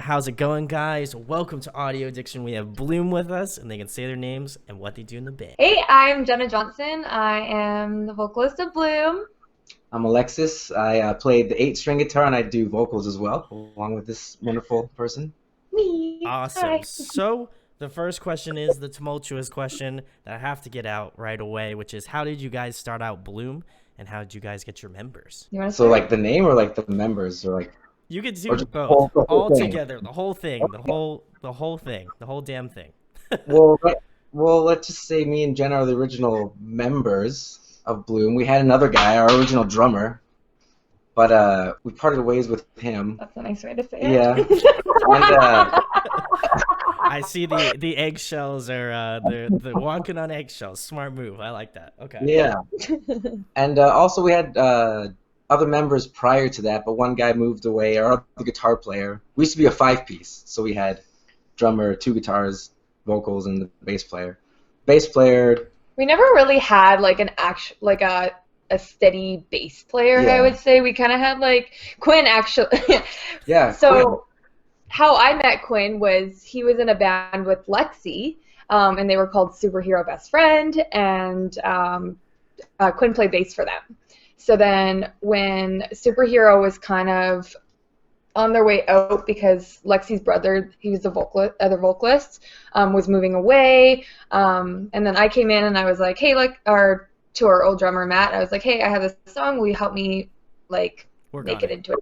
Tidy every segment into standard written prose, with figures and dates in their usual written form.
How's it going, guys? Welcome to Audio Addiction. We have Bl00m with us, and they can say their names and what they do in the band. Hey, I'm Jenna Johnson. I am the vocalist of Bl00m. I'm Alexis. I played the 8-string guitar, and I do vocals as well, along with this wonderful person. Me. Awesome. Hi. So the first question is the tumultuous question that I have to get out right away, which is, how did you guys start out Bl00m, and how did you guys get your members? You want to So, like the name, or like the members, or like You could Or do just both, the whole all thing. together, the whole thing, the whole thing, the whole damn thing. well, let's just say me and Jenna are the original members of Bl00m. We had another guy, our original drummer, but we parted ways with him. That's a nice way to say it. Yeah, and I see the eggshells are they're walking on eggshells. Smart move. I like that. Okay. yeah, and also we had other members prior to that, but one guy moved away. Our other guitar player. We used to be a 5-piece, so we had drummer, 2 guitars, vocals, and the bass player. Bass player. We never really had like a steady bass player. Yeah. I would say we kind of had like Quinn actually. Yeah. So how I met Quinn was he was in a band with Lexi, and they were called Superhero Best Friend, and Quinn played bass for them. So then when Superhero was kind of on their way out because Lexi's brother, he was the other vocalist, was moving away, and then I came in and I was like, hey, to our old drummer Matt, I was like, hey, I have this song, will you help me like make it into it?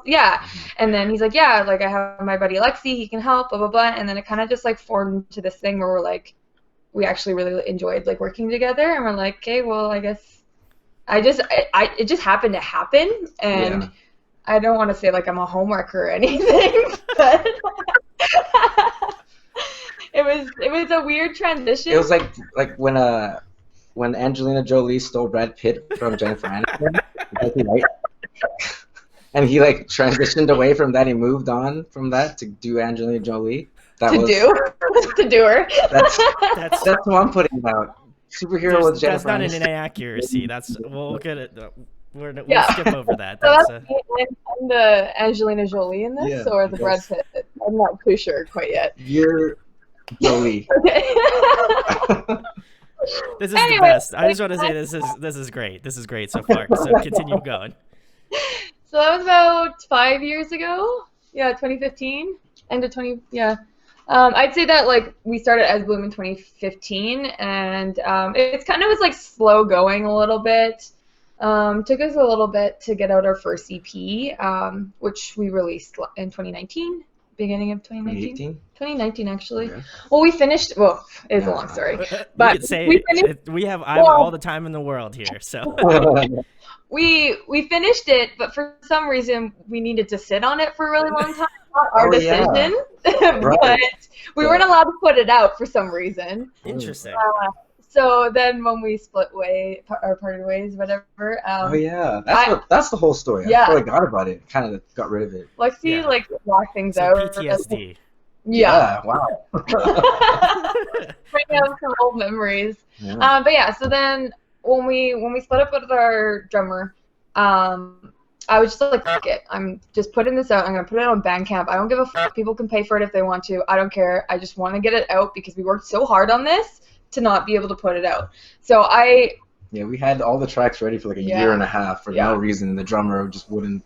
Yeah. And then he's like, yeah, like I have my buddy Lexi, he can help, blah blah blah. And then it kind of just like formed into this thing where we're like, we actually really enjoyed like working together, and we're like, okay, well, I guess it just happened to happen, and Yeah. I don't want to say like I'm a homewrecker or anything, but it was a weird transition. It was like when Angelina Jolie stole Brad Pitt from Jennifer Aniston, right? And he like transitioned away from that. He moved on from that to do Angelina Jolie. To do her. That's what I'm putting out. Superhero with Jennifer That's not an Aniston. inaccuracy. We'll get it. We'll Yeah. skip over that. So That's that's me and the Angelina Jolie in this, Yeah, or the Brad yes. Pitt. I'm not too sure quite yet. You're Jolie. Okay. This is Anyway, the best. I just want to say this is great. This is great so far. So continue going. So that was about 5 years ago. Yeah, 2015. End of 20. Yeah. I'd say that like we started as Bl00m in 2015, and it's kind of was like slow going a little bit. Took us a little bit to get out our first EP, which we released in 2019, beginning of 2019. 2019 actually. Okay. Well, we finished. Well, it's a Yeah. long story, We but could say we finished. I have all the time in the world here. So We finished it, but for some reason we needed to sit on it for a really long time. Not our Yeah. decision, Right. but we weren't allowed to put it out for some reason. interesting. So then when we split way or parted ways, whatever. Oh yeah, that's the whole story. Yeah. I totally forgot about it. Kind of got rid of it. Lexi Yeah. like locked things So out. PTSD. Yeah. Wow. Bring up some old memories. Yeah. But yeah, so then when we split up with our drummer, I was just like, fuck it. I'm just putting this out. I'm going to put it on Bandcamp. I don't give a fuck. People can pay for it if they want to. I don't care. I just want to get it out because we worked so hard on this to not be able to put it out. So Yeah, we had all the tracks ready for like a Yeah. year and a half for Yeah. no reason. The drummer just wouldn't.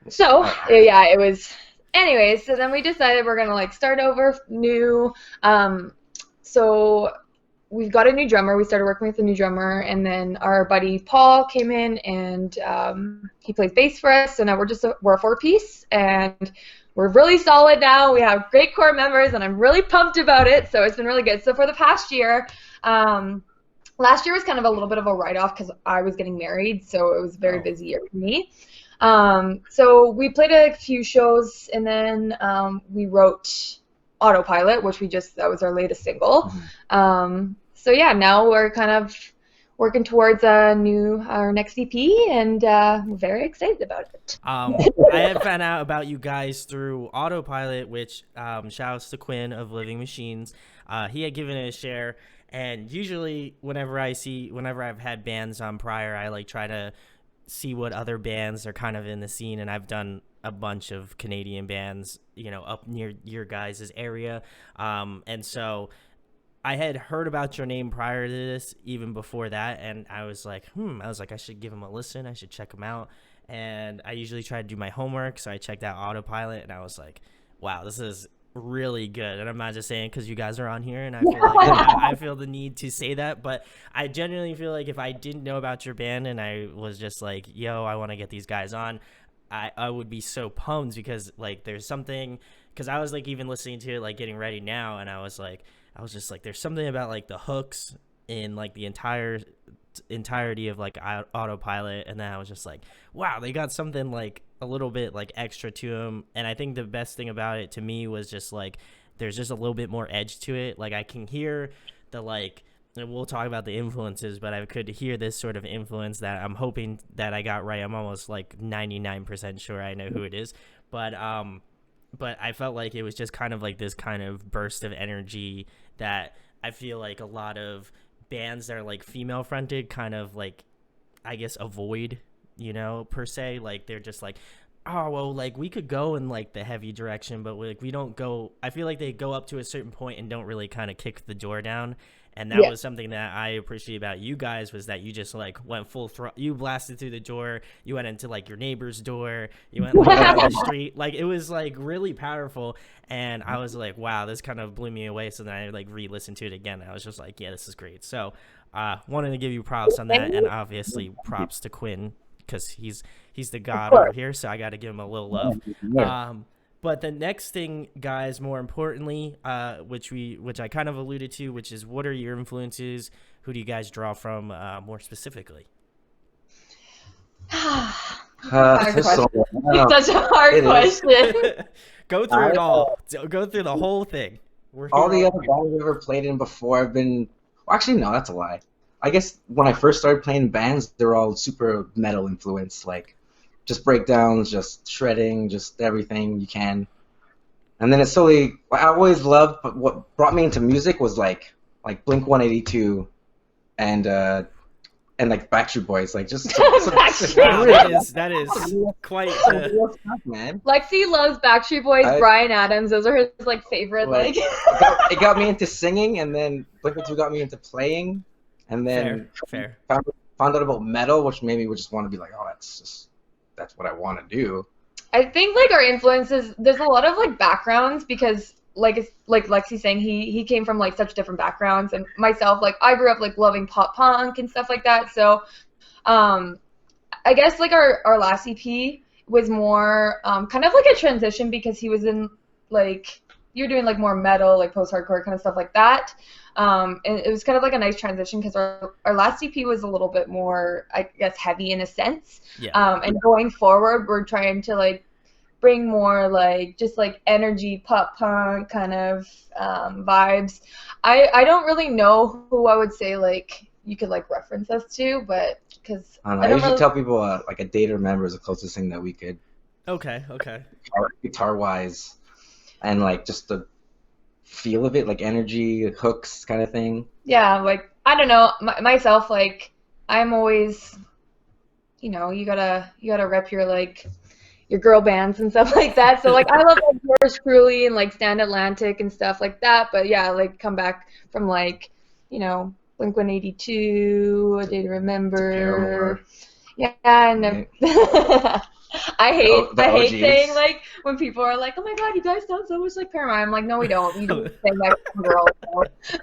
So yeah, it was. Anyways, so then we decided we're gonna like start over new. So we've got a new drummer. We started working with a new drummer, and then our buddy Paul came in, and he plays bass for us. So now we're a 4-piece, and we're really solid now. We have great core members, and I'm really pumped about it. So it's been really good. So for the past year. Last year was kind of a little bit of a write-off because I was getting married, so it was a very busy year for me. So we played a few shows, and then we wrote Autopilot, which that was our latest single. So yeah, now we're kind of working towards our next EP, and we're very excited about it. I had found out about you guys through Autopilot, which shouts to Quinn of Living Machines. He had given it a share, and usually whenever I've had bands on prior, I like try to see what other bands are kind of in the scene, and I've done a bunch of Canadian bands, up near your guys' area. And so I had heard about your name prior to this, even before that, and I was like, I should give him a listen. I should check him out. And I usually try to do my homework, so I checked out Autopilot, and I was like, wow, this is really good. And I'm not just saying because you guys are on here, and I feel like I feel the need to say that, but I genuinely feel like if I didn't know about your band and I was just like, yo, I want to get these guys on, I would be so pumped because like there's something, because I was like even listening to it like getting ready now, and I was just like there's something about like the hooks in like the entirety of like Autopilot, and then I was just like, wow, they got something like a little bit like extra to them. And I think the best thing about it to me was just like there's just a little bit more edge to it. Like I can hear the like, and we'll talk about the influences, but I could hear this sort of influence that I'm hoping that I got right. I'm almost like 99% sure I know who it is, but I felt like it was just kind of like this kind of burst of energy that I feel like a lot of bands that are like female fronted kind of like, I guess, avoid, per se. Like they're just like, oh, well, like we could go in like the heavy direction, but like we don't go. I feel like they go up to a certain point and don't really kind of kick the door down. And that was something that I appreciate about you guys, was that you just like went full throttle. You blasted through the door. You went into like your neighbor's door. You went like, down the street. Like it was like really powerful. And I was like, wow, this kind of blew me away. So then I like re-listened to it again. I was just like, yeah, this is great. So wanted to give you props on that, and obviously props to Quinn because he's the god over here. So I got to give him a little love. But the next thing, guys, more importantly, which I kind of alluded to, which is what are your influences? Who do you guys draw from more specifically? It's such a hard question. Go through it all. Go through the whole thing. All the other bands I've ever played in before have been... Well, actually, no, that's a lie. I guess when I first started playing bands, they were all super metal influenced, like just breakdowns, just shredding, just everything you can. And then it slowly, I always loved, but what brought me into music was like Blink-182 and like Backstreet Boys, like just wow, that is quite the... man. Lexi loves Backstreet Boys, Bryan Adams. Those are his like favorite. Like it got me into singing, and then Blink-182 got me into playing, and then fair. Found out about metal, which made me just want to be like, oh, that's what I want to do. I think like our influences, there's a lot of like backgrounds, because like Lexi's saying, he came from like such different backgrounds, and myself, like I grew up like loving pop punk and stuff like that. So I guess like our last EP was more kind of like a transition, because he was in like, you're doing like more metal, like post-hardcore kind of stuff like that. And it was kind of like a nice transition, because our last EP was a little bit more, I guess, heavy in a sense. Yeah. And going forward, we're trying to like bring more like just like energy pop punk kind of vibes. I don't really know who I would say like you could like reference us to, but because I usually tell people like a Date or Remember is the closest thing that we could. Okay. Guitar wise, and like just the feel of it, like energy, hooks kind of thing. Yeah, like I don't know, myself, like I'm always, you gotta rep your like your girl bands and stuff like that. So like I love like Yours Truly and like Stand Atlantic and stuff like that. But yeah, like come back from like Blink-182, A Day to Remember. Yeah, and I hate saying like when people are like, oh my god, you guys sound so much like Paramore. I'm like, no, we don't. You don't say that girl.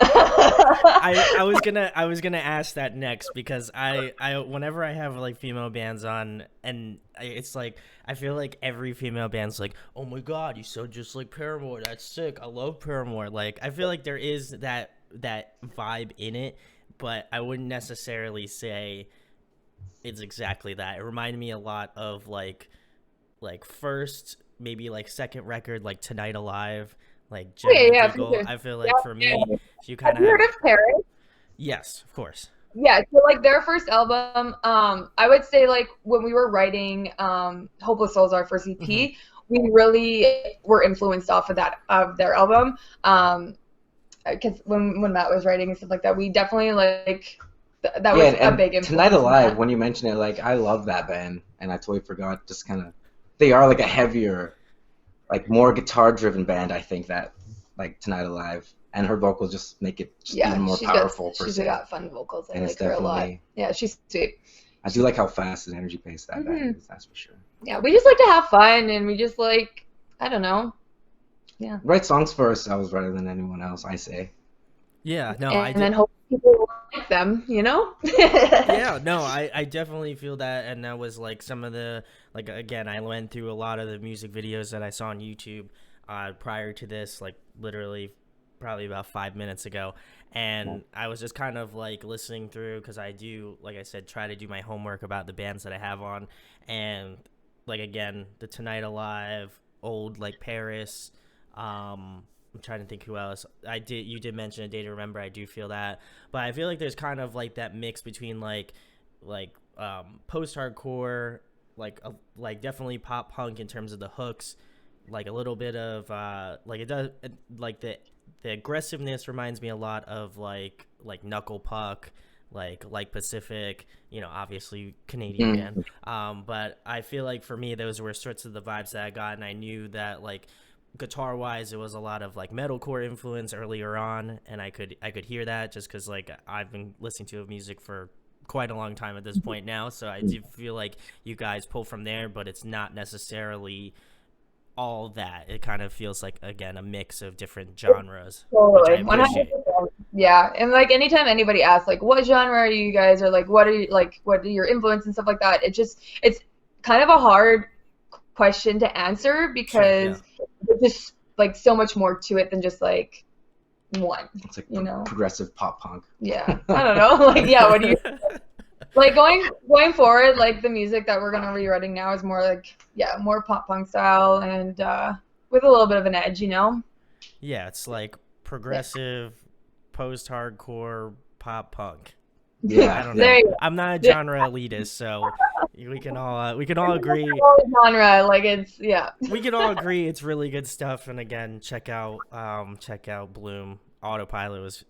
I was gonna ask that next, because I whenever I have like female bands on, and it's like I feel like every female band's like, oh my god, you sound just like Paramore. That's sick. I love Paramore. Like I feel like there is that vibe in it, but I wouldn't necessarily say it's exactly that. It reminded me a lot of like first, maybe like second record, like Tonight Alive, like Jenna. Sure. I feel like for me, you kind of have you heard of Paris? Yes, of course. Yeah, so like their first album, I would say like when we were writing Hopeless Souls, our first EP, we really were influenced off of their album. Because when Matt was writing and stuff like that, we definitely like that was a big influence. Tonight Alive, when you mention it, like I love that band, and I totally forgot. Just kind of they are like a heavier, like more guitar-driven band. I think that like Tonight Alive, and her vocals just make it just even more powerful. She's got fun vocals. I and like her a lot. Yeah, she's sweet. I do like how fast and energy paced that band is. That's for sure. Yeah, we just like to have fun, and we just like, I don't know. Yeah. Write songs for ourselves rather than anyone else, I say. Yeah, no, and then hope people like them, you know? Yeah, no, I definitely feel that, and that was like some of the, like, again, I went through a lot of the music videos that I saw on YouTube prior to this, like literally probably about 5 minutes ago, and I was just kind of like listening through, because I do, like I said, try to do my homework about the bands that I have on, and like, again, the Tonight Alive, old like Paris, I'm trying to think who else. You did mention A Day to Remember. I do feel that, but I feel like there's kind of like that mix between like post-hardcore, like definitely pop punk in terms of the hooks, like a little bit of like it does, like the aggressiveness reminds me a lot of like Knuckle Puck, like Pacific, you know, obviously Canadian band. But I feel like for me those were sorts of the vibes that I got, and I knew that like guitar wise it was a lot of like metalcore influence earlier on, and I could hear that just because like I've been listening to music for quite a long time at this point now, so I do feel like you guys pull from there, but it's not necessarily all that. It kind of feels like, again, a mix of different genres. Totally. 100%. Yeah, and like anytime anybody asks like what genre are you guys, or like what are your influence and stuff like that, it's kind of a hard question to answer, because there's just like so much more to it than just like one. It's like, you know, progressive pop punk. Yeah, I don't know. Like, yeah, what do you like going forward? Like the music that we're gonna be writing now is more like, yeah, more pop punk style, and with a little bit of an edge, you know. Yeah, it's like progressive, post-hardcore pop punk. Yeah, I don't know. I'm not a genre elitist, so we can all agree. Genre, like it's We can all agree it's really good stuff. And again, check out Bl00m. Autopilot was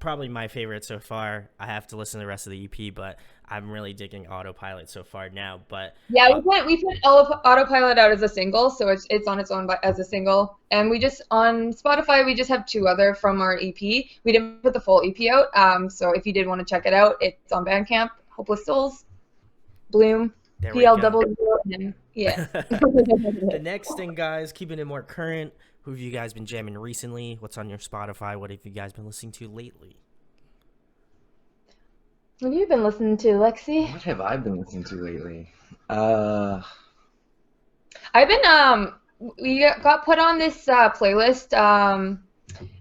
probably my favorite so far. I have to listen to the rest of the EP, but I'm really digging Autopilot so far now. But yeah, we put Autopilot out as a single, so it's on its own as a single, and we just on Spotify we just have 2 other from our EP. We didn't put the full EP out, so if you did want to check it out, it's on Bandcamp. Hopeless Souls, Bl00m, PL00M. Yeah. The next thing, guys, keeping it more current. Who have you guys been jamming recently? What's on your Spotify? What have you guys been listening to lately? What have you been listening to, Lexi? What have I been listening to lately? I've been we got put on this playlist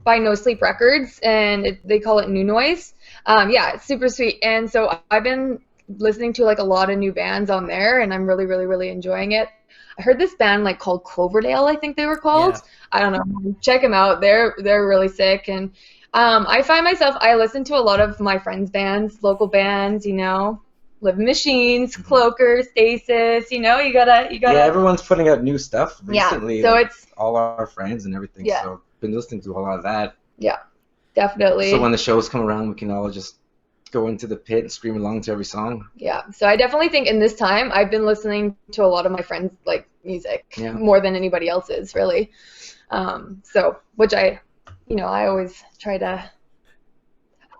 by No Sleep Records, and they call it New Noise. Yeah, it's super sweet, and so I've been listening to like a lot of new bands on there, and I'm really, really, really enjoying it. I heard this band like called Cloverdale, I think they were called. Yeah. I don't know. Check them out. They're really sick, and I find myself, I listen to a lot of my friends' bands, local bands, you know, Living Machines, Cloaker, Stasis, you know, you gotta. Yeah, everyone's putting out new stuff recently. Yeah, so like, it's all our friends and everything. Yeah. So I've been listening to a lot of that. Yeah, definitely. So when the shows come around, we can all just go into the pit and scream along to every song. Yeah, so I definitely think in this time I've been listening to a lot of my friends' like music more than anybody else's, really. So which I always try to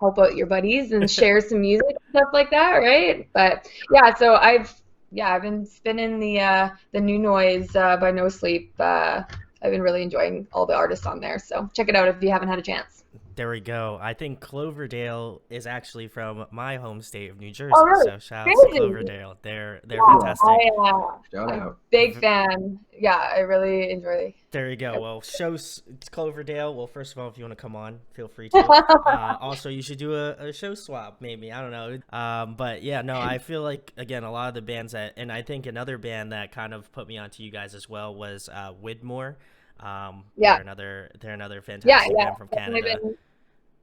help out your buddies and share some music and stuff like that, right? But yeah, so I've been spinning the New Noise by No Sleep. I've been really enjoying all the artists on there, so check it out if you haven't had a chance. There we go. I think Cloverdale is actually from my home state of New Jersey. Oh, really? So shout out to Cloverdale. They're fantastic. I'm a big fan. Yeah, I really enjoy. There you go. Well, Cloverdale. Well, first of all, if you want to come on, feel free to. Also, you should do a show swap, maybe. I don't know. But yeah, no, I feel like, again, a lot of the bands that, and I think another band that kind of put me onto you guys as well was Widmore. They're another fantastic band from Canada. I've been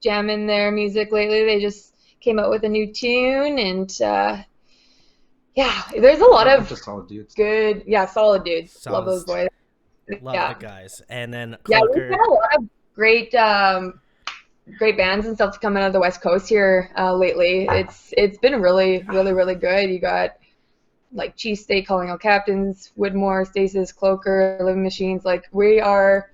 jamming their music lately. They just came out with a new tune, and there's a lot of solid dudes. Good, solid dudes. Love those boys. Love the guys. And then we've had a lot of great bands and stuff coming out of the West Coast here lately. It's been really, really, really good. You got like Cheesesteak, Calling All Captains, Woodmore, Stasis, Cloaker, Living Machines. Like we're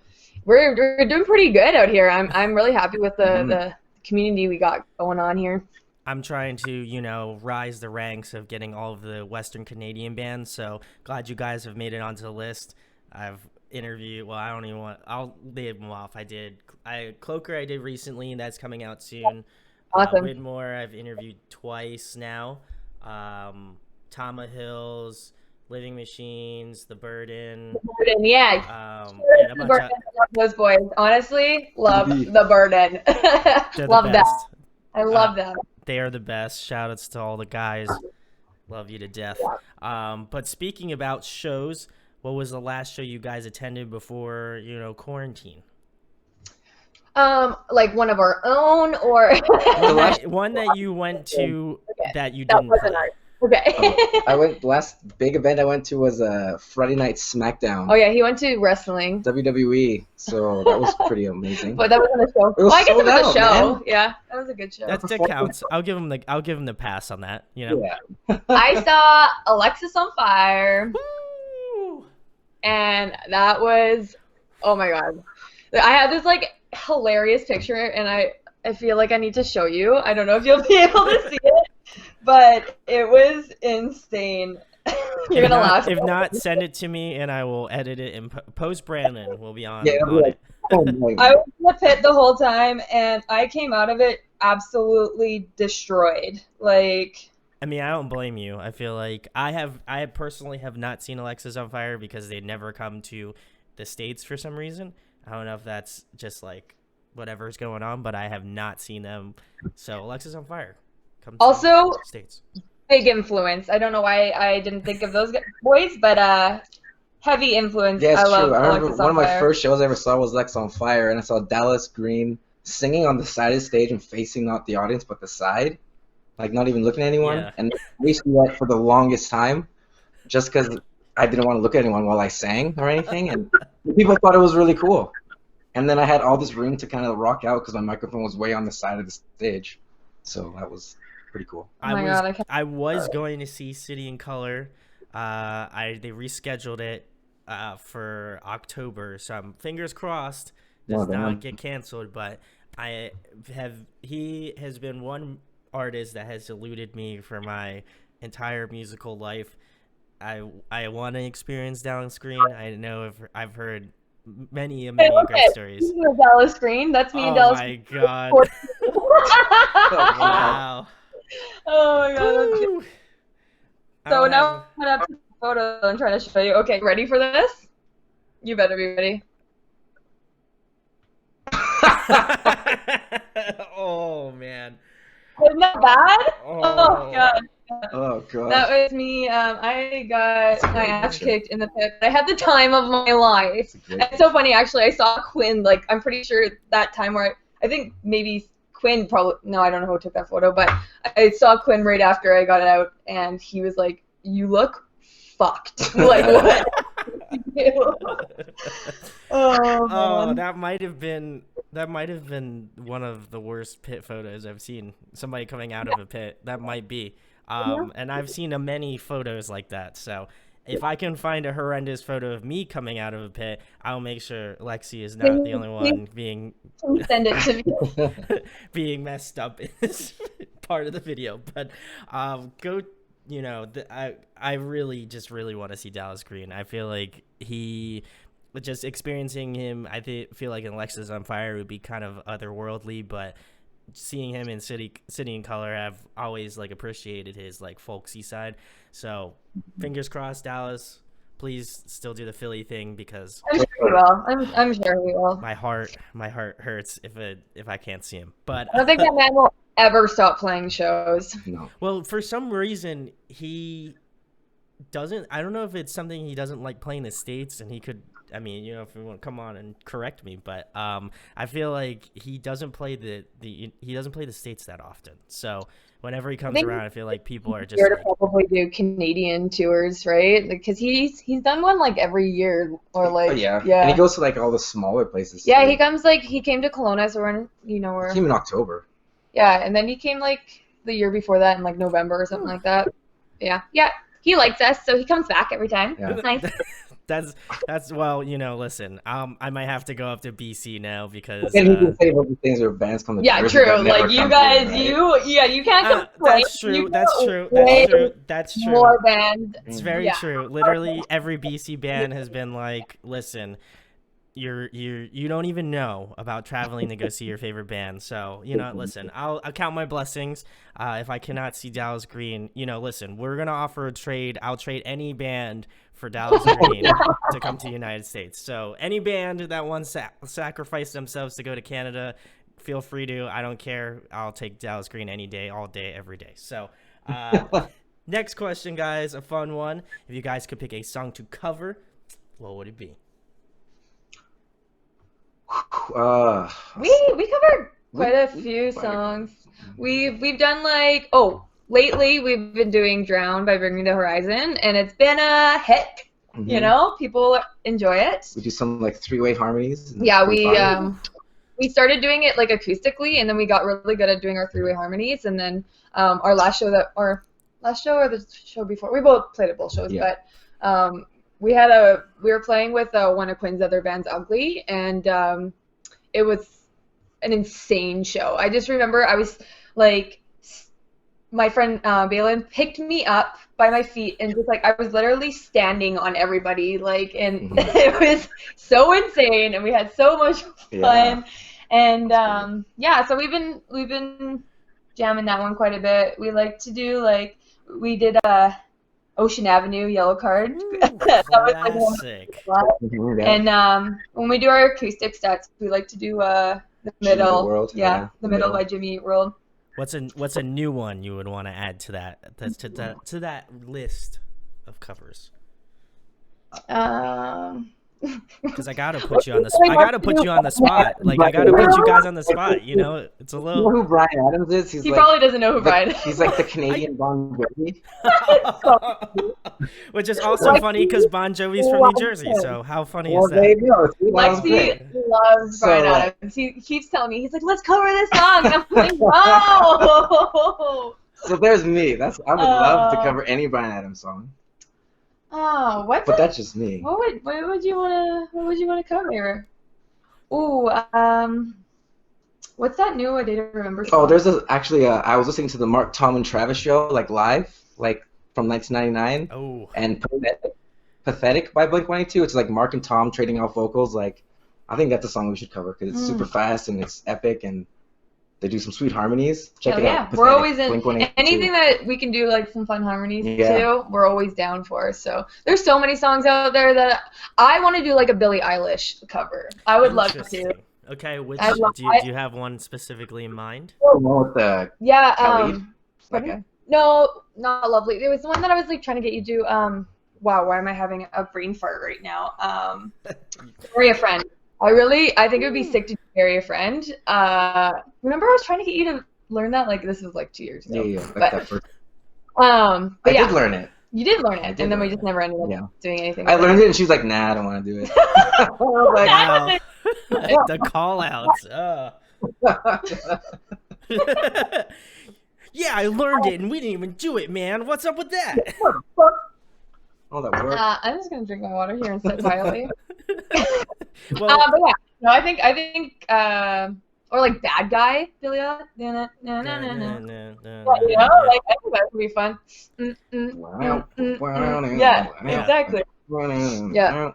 doing pretty good out here. I'm really happy with the community we got going on here. I'm trying to, rise the ranks of getting all of the Western Canadian bands. So glad you guys have made it onto the list. I've interviewed. Well, I don't even want. I'll leave them off. Cloaker. I did recently, and that's coming out soon. Awesome. Widmore, I've interviewed twice now. Tama Hills, Living Machines, The Burden. Yeah. The Burden. Love those boys. Honestly, love The Burden. Love that. I love them. They are the best. Shout outs to all the guys. Love you to death. But speaking about shows, what was the last show you guys attended before, quarantine? Like one of our own, or one that you went to that you didn't play. Okay. Last big event I went to was a Friday Night SmackDown. Oh yeah, he went to wrestling. WWE. So that was pretty amazing. But that wasn't a show. Well, I guess it was a show. Man. Yeah, that was a good show. That counts. I'll give him the pass on that. Yeah. I saw Alexis on Fire. Woo! And that was, oh my god. I had this hilarious picture, and I feel like I need to show you. I don't know if you'll be able to see it, but it was insane. You're gonna laugh. If not, send it to me, and I will edit it and post. Brandon will be on it. I was in the pit the whole time, and I came out of it absolutely destroyed. I mean, I don't blame you. I feel like I personally have not seen Alexis on Fire because they never come to the States for some reason. I don't know if that's just whatever's going on, but I have not seen them. So Alexis on Fire. Come to the States. Big influence. I don't know why I didn't think of those boys, but heavy influence. Yeah, it's I love true. I remember Alexis one on of my Fire. first shows I ever saw was Lex on Fire, and I saw Dallas Green singing on the side of the stage and facing not the audience but the side, not even looking at anyone. Yeah. And I used to do that for the longest time, just because I didn't want to look at anyone while I sang or anything, and people thought it was really cool. And then I had all this room to kind of rock out because my microphone was way on the side of the stage, so that was pretty cool. I was going to see City in Color. They rescheduled it for October, so I'm fingers crossed does not get canceled. But he has been one artist that has eluded me for my entire musical life. I want to experience Dallas Green. I know I've heard many great stories. Dallas Green. That's me and Dallas. Oh my god! Wow. Oh my god. So now I'm gonna have to photo and try to show you. Okay, ready for this? You better be ready. Oh man. Isn't that bad? Oh god. Oh god. That was me. I got my ass kicked in the pit. I had the time of my life. It's so funny actually. I saw Quinn. I'm pretty sure that time where I think maybe Quinn no, I don't know who took that photo, but I saw Quinn right after I got it out, and he was like, "You look fucked." What? Oh, that might have been one of the worst pit photos I've seen. Somebody coming out of a pit. That might be. And I've seen many photos like that. So if I can find a horrendous photo of me coming out of a pit, I'll make sure Lexi is not the only one being send it to me. being messed up in this part of the video. But go. I really want to see Dallas Green. I feel like just experiencing him, feel like in Alexis on Fire would be kind of otherworldly, but seeing him in City in Color, I've always appreciated his folksy side. So fingers crossed, Dallas, please still do the Philly thing because I'm sure we will. I'm sure we will. My heart hurts if I can't see him. But I don't think that man will ever stop playing shows. No. Well, for some reason he doesn't. I don't know if it's something he doesn't like playing the States, and he could. I mean, if you want to come on and correct me, but I feel like he doesn't play he doesn't play the States that often. So whenever he comes around, I feel like people are just here to probably do Canadian tours, right? Because he's done one every year or yeah. And he goes to all the smaller places. Yeah, he comes he came to Kelowna, so we're we're. He came in October. Yeah, and then he came the year before that in November or something like that. Yeah. he likes us, so he comes back every time. Yeah. It's nice. That's well, listen, I might have to go up to BC now because And you can say about the things where bands come to Yeah, Jersey true. that never Like you come guys, here, right? you can't complain. that's true. You That's got true. way That's true. More bands. It's very true. Literally every BC band has been like, listen, you don't even know about traveling to go see your favorite band. So, listen, I'll count my blessings. If I cannot see Dallas Green, listen, we're going to offer a trade. I'll trade any band for Dallas Green to come to the United States. So any band that wants to sacrifice themselves to go to Canada, feel free to. I don't care. I'll take Dallas Green any day, all day, every day. So next question, guys, a fun one. If you guys could pick a song to cover, what would it be? We covered quite a few songs. We've done lately we've been doing "Drown" by Bring Me the Horizon, and it's been a hit. Mhm. People enjoy it. We do some like three-way harmonies. Yeah, we started doing it like acoustically, and then we got really good at doing our three-way harmonies. And then our last show or the show before, we both played at both shows, Yeah. but we were playing with one of Quinn's other bands, Ugly, and it was an insane show. I just remember I was like, my friend Bl00m picked me up by my feet, and just like I was literally standing on everybody, and it was so insane, and we had so much fun. And so we've been jamming that one quite a bit. We like to do we did Ocean Avenue, Yellow Card. That was Classic. And when we do our acoustic sets, we like to do the middle. World. Yeah, the middle by Jimmy Eat World. What's a new one you would want to add to that list of covers? Because I gotta put you on the spot. I gotta put you on the spot. Like I gotta put you guys on the spot. It's a little. You know who Bryan Adams is? He probably doesn't know who Bryan is. He's like the Canadian Bon Jovi. Which is also funny because Bon Jovi's from New Jersey. So how funny is that? Lexi loves Bryan Adams. He keeps telling me, he's like, "Let's cover this song." And I'm like, "No." So there's me. I would love to cover any Bryan Adams song. Oh, but that's just me. What would you wanna cover? Ooh, what's that new I Didn't Remember song? Oh, there's I was listening to the Mark, Tom, and Travis show live, from 1999. Oh. And Pathetic by Blink-182. It's like Mark and Tom trading off vocals. I think that's a song we should cover because it's super fast and it's epic and they do some sweet harmonies. Check it out. We're always in Blink-182. anything that we can do some fun harmonies too. We're always down for. So there's so many songs out there that I want to do a Billie Eilish cover. I would love to. Okay, do you have one specifically in mind? With the Khalid? No, not Lovely. There was one that I was trying to get you to do. Wow, why am I having a brain fart right now? Marry a Friend. I think it would be sick to marry a friend. Remember I was trying to get you to learn that? This was 2 years ago. Yeah. But I did learn it. You did learn it, and then we just never ended up doing anything. I learned it, and she was like, "Nah, I don't want to do it." Wow. The call outs. Yeah, I learned it, and we didn't even do it, man. What's up with that? Oh, that worked. I'm just gonna drink my water here and sit quietly. Well, but yeah, no, I think, or Bad Guy, Billy. Yeah, I think that would be fun. Yeah, exactly. Yeah.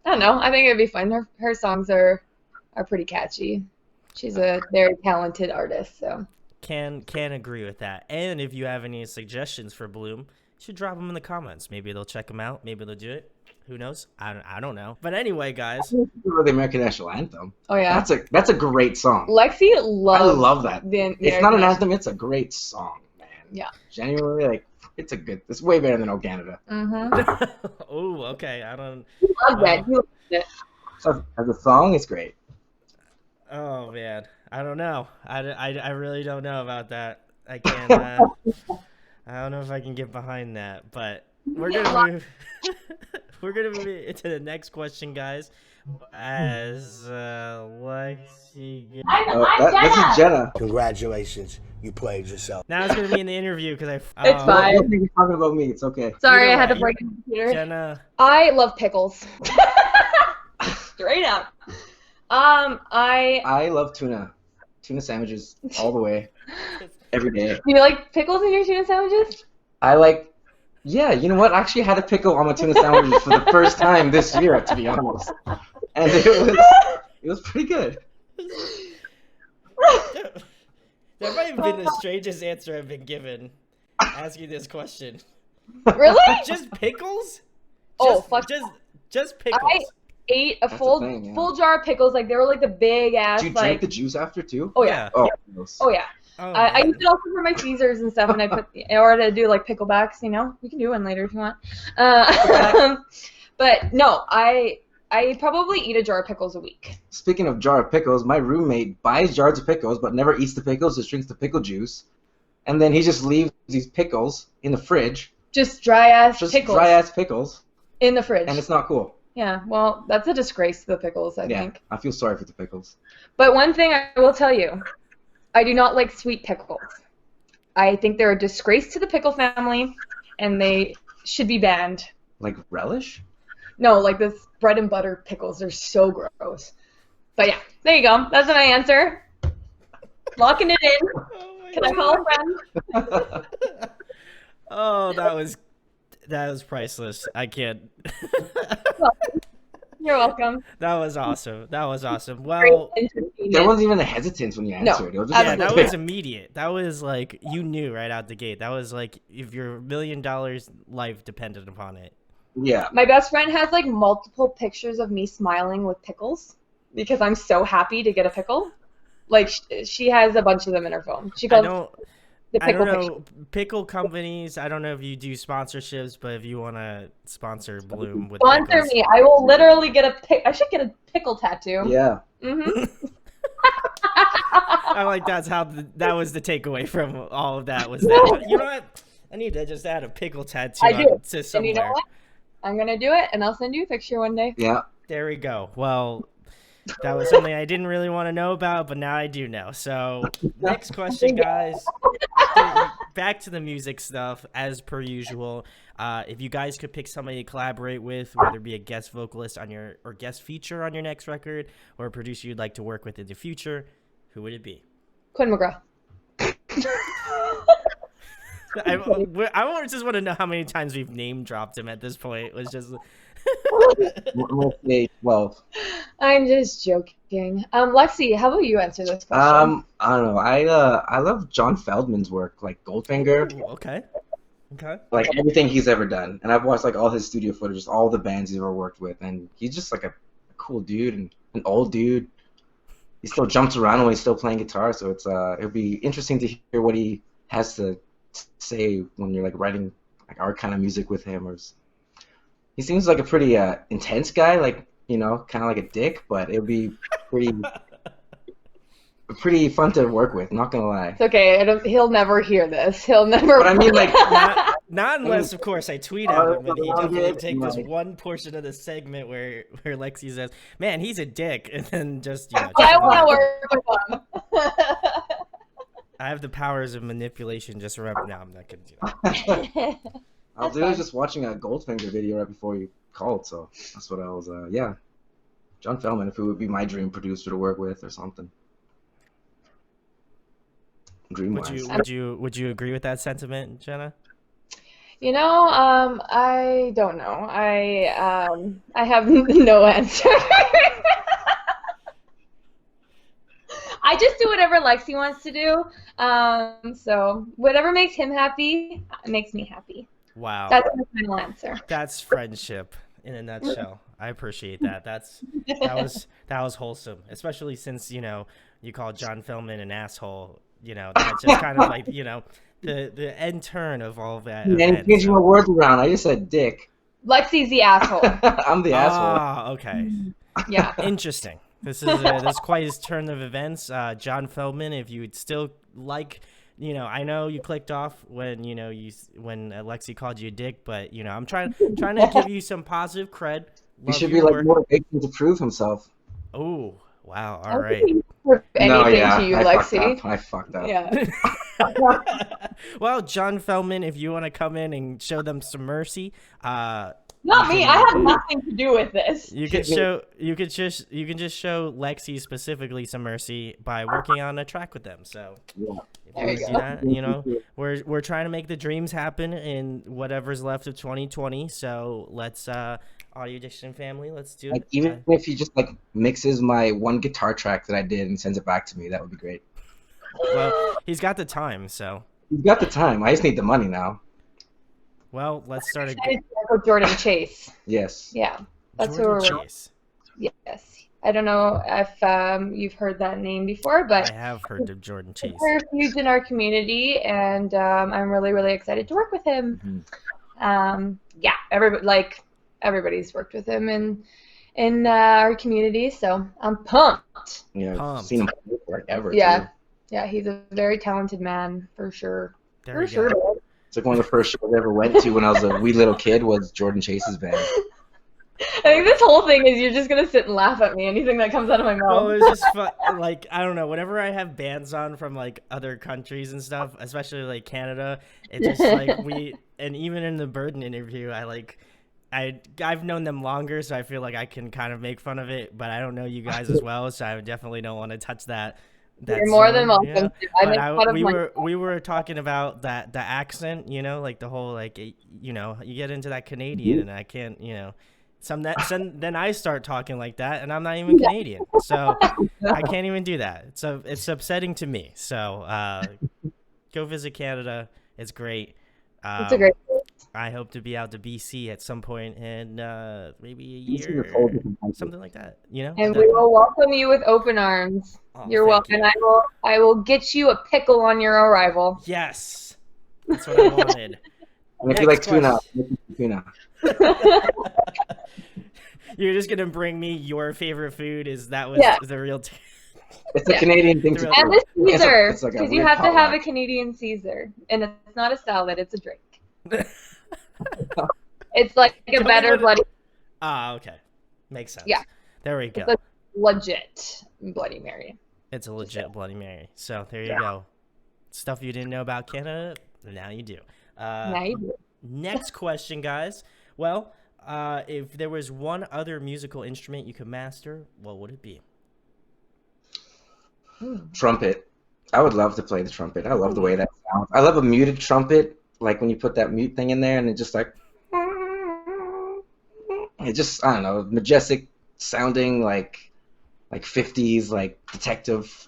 I don't know. I think it'd be fun. Her songs are pretty catchy. She's a very talented artist, so. Can agree with that. And if you have any suggestions for Bloom, you should drop them in the comments. Maybe they'll check them out. Maybe they'll do it. Who knows? I don't know. But anyway, guys. The American National Anthem. Oh yeah. That's a great song. Lexi loves. I love that. It's not an anthem. It's a great song, man. Yeah. Genuinely, it's way better than "Oh Canada." Oh, okay. I don't. He loves that. He loves it. So as a song, it's great. Oh man, I don't know. I really don't know about that. I can't. I don't know if I can get behind that. But we're gonna move. We're gonna move into the next question, guys. As Lexi, this is Jenna. Congratulations, you played yourself. now it's gonna be in the interview because It's fine. Don't think you're talking about me. It's okay. Sorry, Either I had to way, break the computer. Jenna. I love pickles. Straight up. I love tuna sandwiches all the way, every day. Do you like pickles in your tuna sandwiches? I like. Yeah, you know what? I actually had a pickle on my tuna sandwiches for the first time this year, to be honest, and it was pretty good. That might have been the strangest answer I've been given. Asking this question. Really? Just pickles? Oh, fuck. Just pickles. I ate a That's full the thing, yeah. full jar of pickles. Like, they were like the big ass. Do you like, drink the juice after too? Oh yeah. Oh, Oh yeah. Oh, I man. use it also for my Caesars and stuff, and I put in order to do like picklebacks. You know, we can do one later if you want. But no, I probably eat a jar of pickles a week. Speaking of jar of pickles, my roommate buys jars of pickles but never eats the pickles, just drinks the pickle juice. And then he just leaves these pickles in the fridge. Just dry ass Just pickles dry ass pickles. in the fridge. And it's not cool. Yeah, well, that's a disgrace to the pickles, I think. I feel sorry for the pickles. But one thing I will tell you, I do not like sweet pickles. I think they're a disgrace to the pickle family, and they should be banned. Like relish? No, like this bread and butter pickles are so gross. But yeah, there you go. That's my answer. Locking it in. Oh my Can I call a friend? Oh, that was priceless. I can't. You're welcome. That was awesome. Great Well, entertainment. There wasn't even a hesitance when you No. answered. It was just yeah, like, that was immediate. That was like you knew right out the gate. That was like if your $1 million life depended upon it. yeah. My best friend has like multiple pictures of me smiling with pickles because I'm so happy to get a pickle. Like she has a bunch of them in her phone. She I calls don't. the I pickle don't picture. know pickle companies. I don't know if you do sponsorships, but if you want to sponsor Bloom with Sponsor pickles, me. I will literally get a pick. I should get a pickle tattoo. Yeah. Mm-hmm. I like that was the takeaway from all of that was that you know what? I need to just add a pickle tattoo I do. to And somewhere. you know what? I'm gonna do it, and I'll send you a picture one day. Yeah. There we go. Well, that was something I didn't really want to know about, but now I do know. So, next question, guys. Back to the music stuff, as per usual. If you guys could pick somebody to collaborate with, whether it be a guest vocalist on your or guest feature on your next record, or a producer you'd like to work with in the future, who would it be? Quinn McGrath. I just want to know how many times we've name dropped him at this point. It was just. I'm gonna say 12. I'm just joking. Lexi, how about you answer this question? I don't know. I love John Feldman's work, like Goldfinger, Ooh, okay. like everything he's ever done. And I've watched like all his studio footage, all the bands he's ever worked with, and he's just like a cool dude and an old dude. He still jumps around when he's still playing guitar, so it'll be interesting to hear what he has to say when you're like writing like our kind of music with him. He seems like a pretty intense guy, like, you know, kind of like a dick, but it'll be pretty fun to work with, not gonna lie. It's okay. He'll never hear this. He'll never. But I mean, like, Not unless, of course, I tweet at him, and he definitely take this like- one portion of the segment where Lexi says, "Man, he's a dick," and then just I want to work with him. I have the powers of manipulation. Just remember, no, I'm not gonna do that. I was literally just watching a Goldfinger video right before you called, so that's what I was. Yeah, John Feldman, if it would be my dream producer to work with or something. Dream wise. Would you agree with that sentiment, Jenna? You know, I don't know. I have no answer. I just do whatever Lexi wants to do. So whatever makes him happy makes me happy. Wow, That's my final answer. that's friendship in a nutshell. I appreciate that. That was wholesome, especially since you called John Feldman an asshole. That's just kind of like the end turn of all of that. And event, changing so. my words around, I just said dick. Lexi's the asshole. I'm the asshole. Ah, okay. Yeah. Interesting. This is quite his turn of events. John Feldman, if you would still like I know you clicked off when when Alexi called you a dick, but I'm trying to give you some positive cred. He Love should be your like work. motivation to prove himself. Oh, wow. I All don't think right. he proved anything to you, Lexi. I fucked up. Yeah. Well, John Feldman, if you want to come in and show them some mercy, Not me. I have nothing to do with this. you can just show Lexi specifically some mercy by working on a track with them. So Yeah. if There you do go. that, we're trying to make the dreams happen in whatever's left of 2020. So let's Audio Addiction family, let's do Like it. even if he just like mixes my one guitar track that I did and sends it back to me, that would be great. Well, he's got the time, so He's got the time. I just need the money now. well, let's start a Uncle Jordan Chase. Yes. Yeah, that's who Jordan we're. Chase. Yes. I don't know if you've heard that name before, but I have heard of Jordan Chase. we're huge in our community, and I'm really, really excited to work with him. Yeah, everybody's worked with him in our community, so I'm pumped. Yeah. I've Pumped. seen him forever. Yeah. Too. Yeah, he's a very talented man for sure. There For we sure. go. It's like one of the first shows I ever went to when I was a wee little kid was Jordan Chase's band. I think this whole thing is you're just gonna sit and laugh at me. Anything that comes out of my Well, mouth. it was just fun. Like, I don't know. Whenever I have bands on from like other countries and stuff, especially like Canada, it's just like and even in the Burden interview, I've known them longer, so I feel like I can kind of make fun of it. But I don't know you guys as well, so I definitely don't want to touch that. You're more than zone, welcome to. I make fun of we were talking about the accent, like the whole like you get into that Canadian, and I can't then I start talking like that, and I'm not even Canadian, so I can't even do that. It's upsetting to me. So go visit Canada. It's great. It's a great place. I hope to be out to BC at some point in maybe a BC is a year, whole different country. something like that. And we will welcome you with open arms. Oh, You're thank welcome. you. I will get you a pickle on your arrival. Yes, that's what I wanted. And if you like Next tuna, question. make tuna. You're just gonna bring me your favorite food? Is the real? It's a Canadian thing to And do. the Caesar, It's like a because you weird have to have potluck. a Canadian Caesar, and it's not a salad; it's a drink. It's like a Can we better go to- Bloody. Okay, makes sense. Yeah. There we go. It's a legit Bloody Mary. It's a legit Bloody Mary. So there you go. Stuff you didn't know about Canada, now you do. Now you do. Next question, guys. Well, if there was one other musical instrument you could master, what would it be? Trumpet. I would love to play the trumpet. I love the way that sounds. I love a muted trumpet, like when you put that mute thing in there and it just like it just, I don't know, majestic sounding like 50s like detective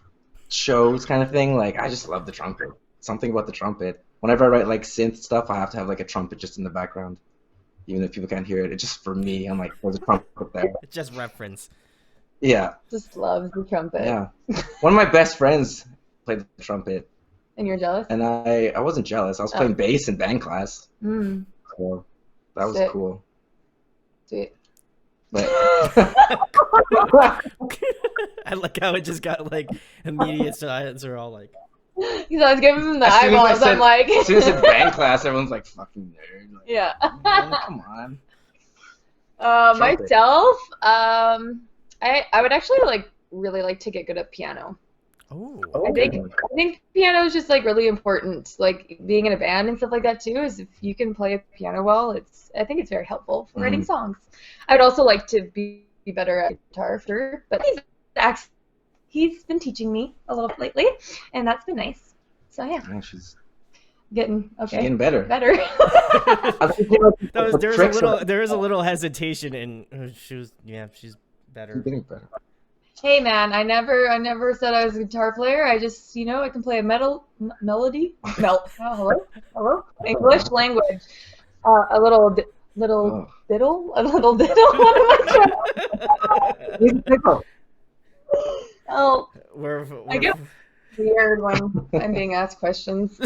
shows kind of thing. Like I just love the trumpet. Something about the trumpet. Whenever I write like synth stuff, I have to have like a trumpet just in the background. Even if people can't hear it, it's just for me. I'm like, there's a trumpet there. It's just reference. Yeah. Just loves the trumpet. Yeah. One of my best friends played the trumpet, And you're jealous? and I wasn't jealous. I was playing bass in band class, Mm, so that was Sick. cool. sweet. But I like how it just got like immediate silence. We're all like, Because I was giving him the As soon as I eyeballs. said- I'm like, as soon as it's band class, everyone's like, "Fucking nerd!" Like, yeah. man, come on. Trumpet. Myself, I would actually really like to get good at piano. oh, I think piano is just like really important. Like being in a band and stuff like that too. Is if you can play a piano well, I think it's very helpful for writing songs. I would also like to be better at guitar, sure, but he's been teaching me a little lately, and that's been nice. So yeah, Yeah, she's getting getting better. better. I think, you know, the tricks are- there was a little hesitation, and she's better. She's getting better. Hey man, I never said I was a guitar player. I just, I can play a melody. Hello, English language. A little Oh. diddle. What am I trying? He's a pickle. Oh, We're I get weird when I'm being asked questions.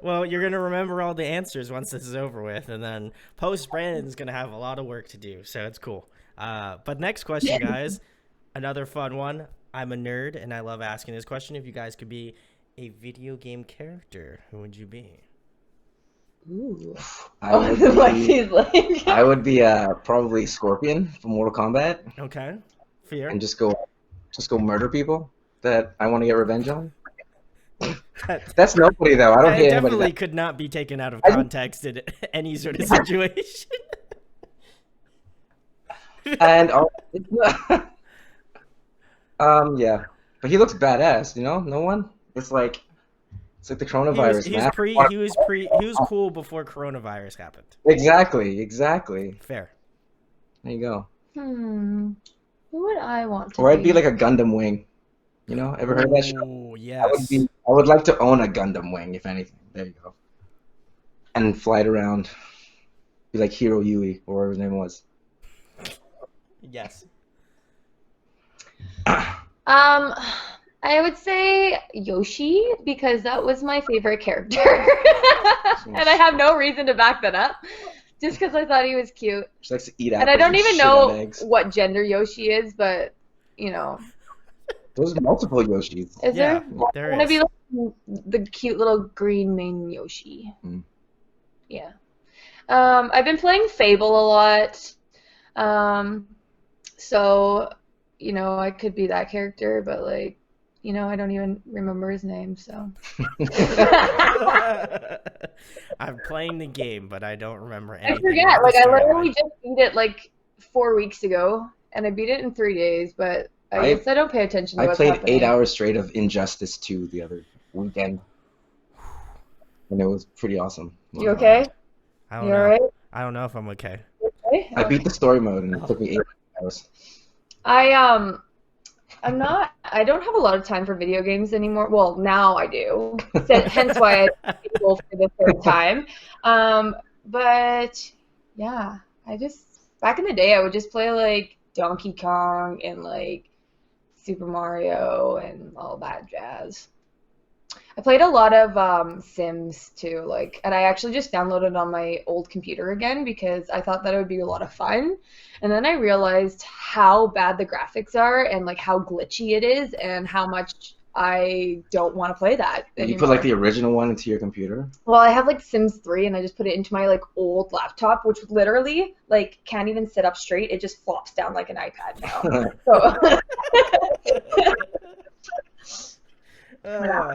well, you're gonna remember all the answers once this is over with, and then post Brandon's gonna have a lot of work to do, so it's cool. But next question, guys, another fun one. I'm a nerd, and I love asking this question. If you guys could be a video game character, who would you be? Ooh. I would Lexi's like. I would be probably Scorpion from Mortal Kombat, Okay, fair. and just go murder people that I want to get revenge on. That's nobody though. I don't That hate anybody. definitely could not be taken out of context in any sort of situation. And yeah, but he looks badass. You know, no one. It's like the coronavirus. He was cool before coronavirus happened. Exactly. Fair. There you go. Who would I want to Or be? I'd be like a Gundam wing. You know, ever heard that show? Oh, yes. I would like to own a Gundam wing, if anything. There you go. And fly it around. Be like Hiro Yui, or whatever his name was. Yes. I would say Yoshi, because that was my favorite character. And I have no reason to back that up. Just because I thought he was cute. She likes to eat apples. And I don't even shit on know eggs. what gender Yoshi is, but, you know. There's multiple Yoshis. Is Yeah, there? there I want to is. be like the cute little green main Yoshi. Mm. Yeah. I've been playing Fable a lot. So, you know, I could be that character, but, like, you know, I don't even remember his name, so. I'm playing the game, but I don't remember I anything. forget. about Like, the I storyline. literally just beat it, like, 4 weeks ago, and I beat it in 3 days, but I guess I don't pay attention to I what's played happening. 8 hours straight of Injustice 2 the other weekend. And it was pretty awesome. You okay? I don't You know. alright? I don't know if I'm okay. Okay. I beat the story mode and it took me 8 hours. I don't have a lot of time for video games anymore. Well, now I do. Hence why I go for the third time. But yeah, back in the day I would just play like Donkey Kong and like Super Mario and all that jazz. I played a lot of Sims too, like, and I actually just downloaded it on my old computer again because I thought that it would be a lot of fun. And then I realized how bad the graphics are and like how glitchy it is and how much I don't want to play that anymore. You put like the original one into your computer? Well, I have like Sims 3 and I just put it into my like old laptop, which literally like can't even sit up straight. It just flops down like an iPad now. So Uh,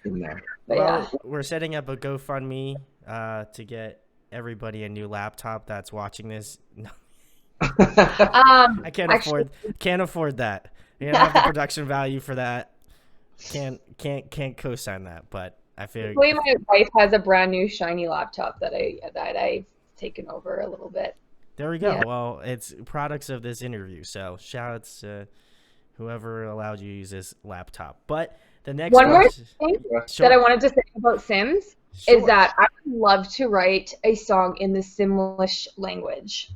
In there. but well, yeah. we're setting up a GoFundMe to get everybody a new laptop that's watching this. No, I can't afford that. You don't have the production value for that. Can't co-sign that, but I feel Luckily, my wife has a brand new shiny laptop that I've taken over a little bit. there we go. Yeah. Well, it's products of this interview, so shout-outs to whoever allowed you to use this laptop. But the next One more question- thing Sure. that I wanted to say about Sims Sure. is that I would love to write a song in the Simlish language.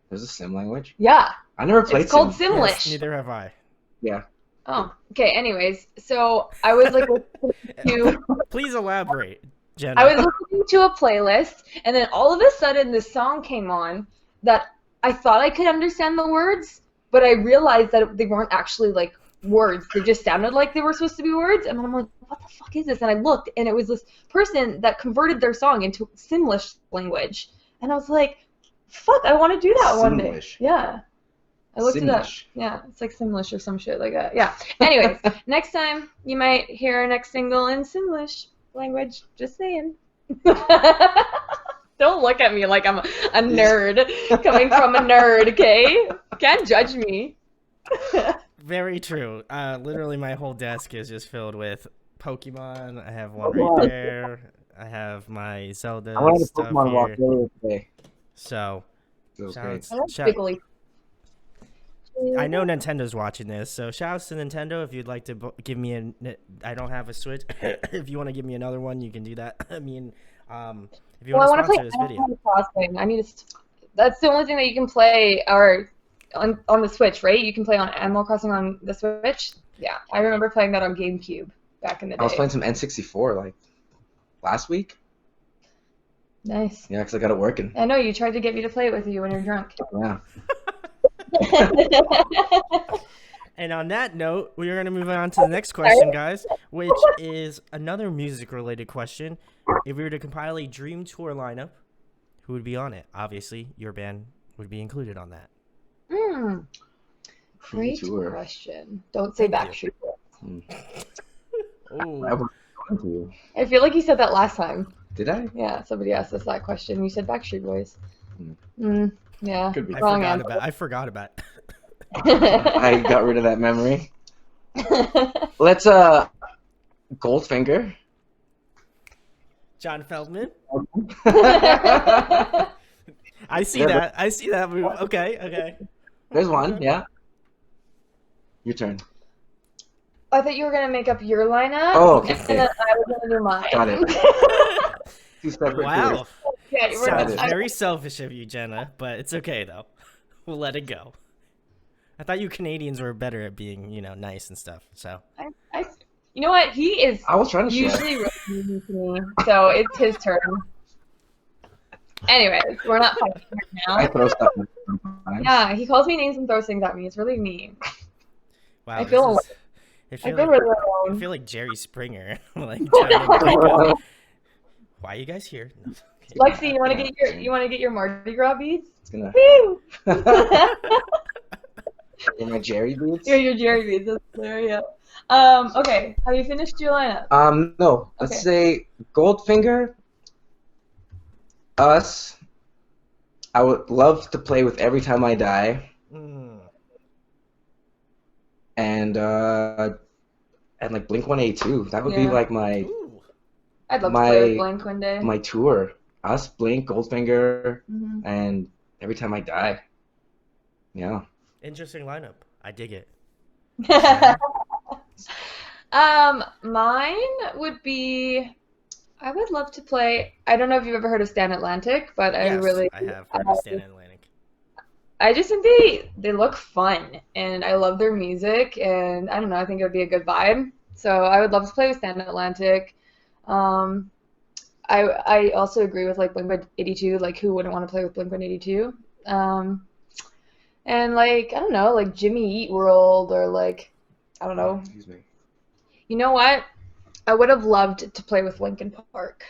There's a sim language? Yeah, I never played it's called Sim. Simlish. Yes, neither have I. Yeah. Oh, okay. Anyways, so I was like listening to Please elaborate, Jenna. I was listening to a playlist, and then all of a sudden this song came on that I thought I could understand the words, but I realized that they weren't actually like words. They just sounded like they were supposed to be words, and I'm like, what the fuck is this? And I looked, and it was this person that converted their song into Simlish language, and I was like, fuck, I want to do that one day. Simlish. Yeah. I looked it up. Simlish. Yeah, it's like Simlish or some shit like that. Yeah. Anyways, next time you might hear our next single in Simlish language. Just saying. Don't look at me like I'm a nerd coming from a nerd, okay? Can't judge me. Very true. Literally, my whole desk is just filled with Pokemon. I have one right there. I have my Zelda I went on a stuff Pokemon walk here. earlier today. So, It was shout great. outs- I like shout- Pickly. I know Nintendo's watching this, so shoutouts to Nintendo. If you'd like to give me I don't have a Switch. If you want to give me another one, you can do that. I mean, if you Well, I want to want to play sponsor this video. Animal Crossing. I need to. That's the only thing that you can play, or on the Switch, right? You can play on Animal Crossing on the Switch. Yeah, I remember playing that on GameCube back in the day. I was playing some N64 like last week. Nice. Yeah, because I got it working. I know you tried to get me to play it with you when you're drunk. Yeah. And on that note, we are going to move on to the next question, guys, which is another music-related question. If we were to compile a dream tour lineup, who would be on it? Obviously, your band would be included on that. Great tour. question. Don't say Thank you. Backstreet Boys. Oh, I feel like you said that last time. Did I? Yeah, somebody asked us that question. You said Backstreet Boys. Yeah. Could be. Wrong I forgot about. I got rid of that memory. Let's Goldfinger. John Feldman. Yeah, I see that move. Okay. There's one. Yeah. Your turn. I thought you were gonna make up your lineup. Oh, okay. And then I was gonna do mine. Got it. Two separate Wow. tours. Yeah, we're Sounds not- very selfish of you, Jenna, but it's okay though. We'll let it go. I thought you Canadians were better at being, nice and stuff. So you know what? He is I was trying to share. usually really mean to me, so it's his turn. Anyways, we're not fighting right I now. throw stuff at sometimes. Yeah, he calls me names and throws things at me. It's really mean. wow, I feel I I feel feel like, really I alone. feel like Jerry Springer. Like, trying to break up. Why are you guys here? No, okay. Lexi, you want to get your Mardi Gras beads? It's gonna. Woo! In my Jerry boots. Your Jerry beads. That's hilarious. Okay. Have you finished your lineup? No. Let's say Goldfinger. Us. I would love to play with Every Time I Die. And like Blink-182. That would be Yeah. like my Ooh. I'd love to play with Blink one day. my tour. Us, Blink, Goldfinger, Mhm. and Every Time I Die. Yeah. Interesting lineup. I dig it. Mine would be. I would love to play. I don't know if you've ever heard of Stan Atlantic, but Yes, I have heard of Stan Atlantic. I just think they look fun, and I love their music, and I don't know. I think it would be a good vibe. So I would love to play with Stan Atlantic. I also agree with like Blink-182. Like, who wouldn't want to play with Blink-182? And like I don't know, like Jimmy Eat World or like I don't know. Excuse me. You know what? I would have loved to play with Linkin Park.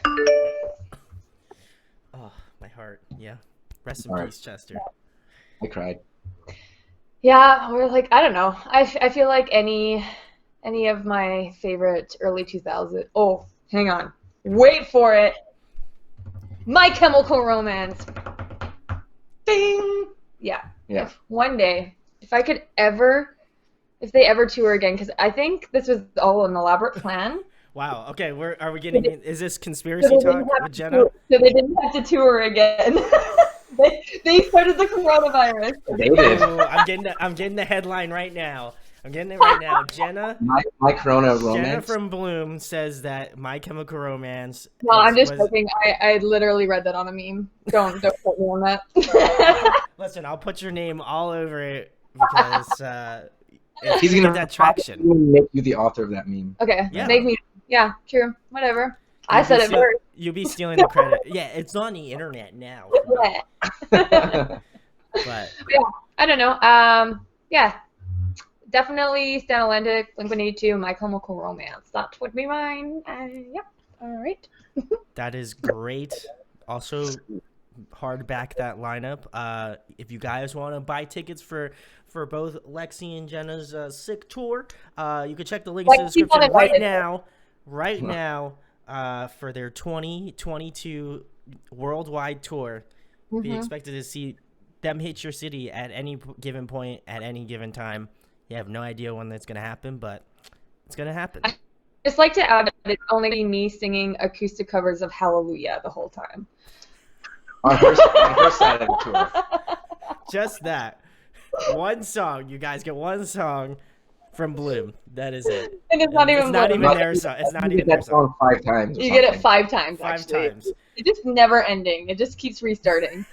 Oh, my heart. Yeah. Rest in Alright. peace, Chester. I cried. Yeah, or like I don't know. I feel like any of my favorite early 2000s. Oh, hang on. Wait for it. My Chemical Romance. Bing. Yeah. Yeah. If one day, if they ever tour again, because I think this was all an elaborate plan. Wow. Okay. Are we getting? Is this So conspiracy they didn't talk have with to Jenna? tour- so they didn't have to tour again. they started the coronavirus. They did. Ooh, I'm getting the headline right now. I'm getting it right now. Jenna My Corona Jenna romance. from Bl00m says that My Chemical Romance. No, I'm just was- joking. I literally read that on a meme. Don't quote me on that. Listen, I'll put your name all over it because it's He's gonna gonna get that traction. make you the author of that meme. Okay, Yeah. make me. Yeah, true. Whatever. I You'll said be it steal- first. You'll be stealing the credit. Yeah, it's on the internet now. Yeah. But I don't know. Yeah, definitely Stan Atlantic, Blink-182, My Chemical Romance. That would be mine. Yep. All right. that is great. Also, hard back that lineup. If you guys want to buy tickets for both Lexi and Jenna's sick tour, you can check the links in the Lexi description wanted right it. now. Right now, for their 2022 worldwide tour. Be Mhm. expected to see them hit your city at any given point at any given time. You have no idea when that's gonna happen, but it's gonna happen. Just like to add that it's only gonna be me singing acoustic covers of Hallelujah the whole time. On her side of the tour. Just that. One song. You guys get one song from Bl00m. That is it. And it's not even. It's not Bloom. even their song. It's not even their that song. song 5 times. or You get it something. 5 times. Five actually. times. It's just never ending. It just keeps restarting.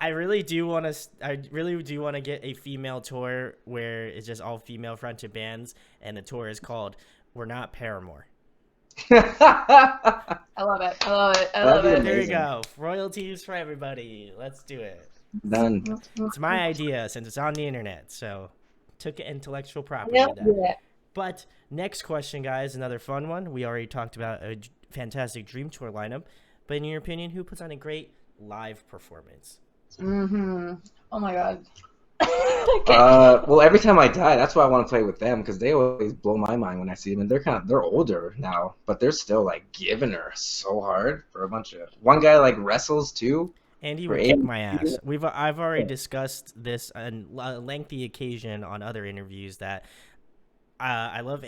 I really do want to get a female tour where it's just all female fronted bands, and the tour is called "We're Not Paramore." I love it. I love it. I That'd love be it. There you Amazing. go. Royalties for everybody. Let's do it. Done. It's my idea since it's on the internet. So took intellectual property Yep. there. Yeah. But next question, guys, another fun one. We already talked about a fantastic Dream Tour lineup. But in your opinion, who puts on a great live performance? Mm-hmm. Oh my god. Well, every time I die, that's why I want to play with them because they always blow my mind when I see them, and they're older now, but they're still like giving her so hard for a bunch of. One guy like wrestles too. Andy would kick my ass. I've already discussed this on a lengthy occasion on other interviews that I love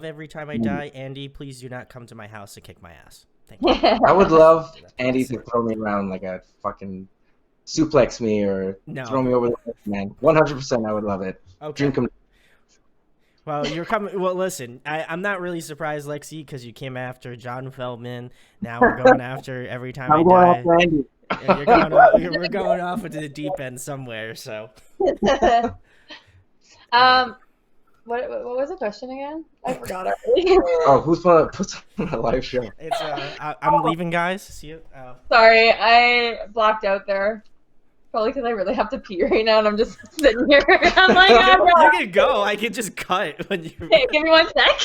every time I die. Andy, please do not come to my house to kick my ass. Thank you. I would love Andy to throw me around like a fucking suplex me or throw me over the head, man. 100%, I would love it. Okay. Dream come. Well, you're coming. Well, listen, I'm not really surprised, Lexi, because you came after John Feldman. Now we're going after every time I die. After Andy. We're going off into the deep end somewhere. So. What was the question again? I forgot already. Oh, who's gonna put on a live show? It's I'm leaving, guys. See you. Sorry, I blocked out there. Probably because I really have to pee right now, and I'm just sitting here. I'm like, oh, you can go. I can just cut when you. Okay, give me 1 sec.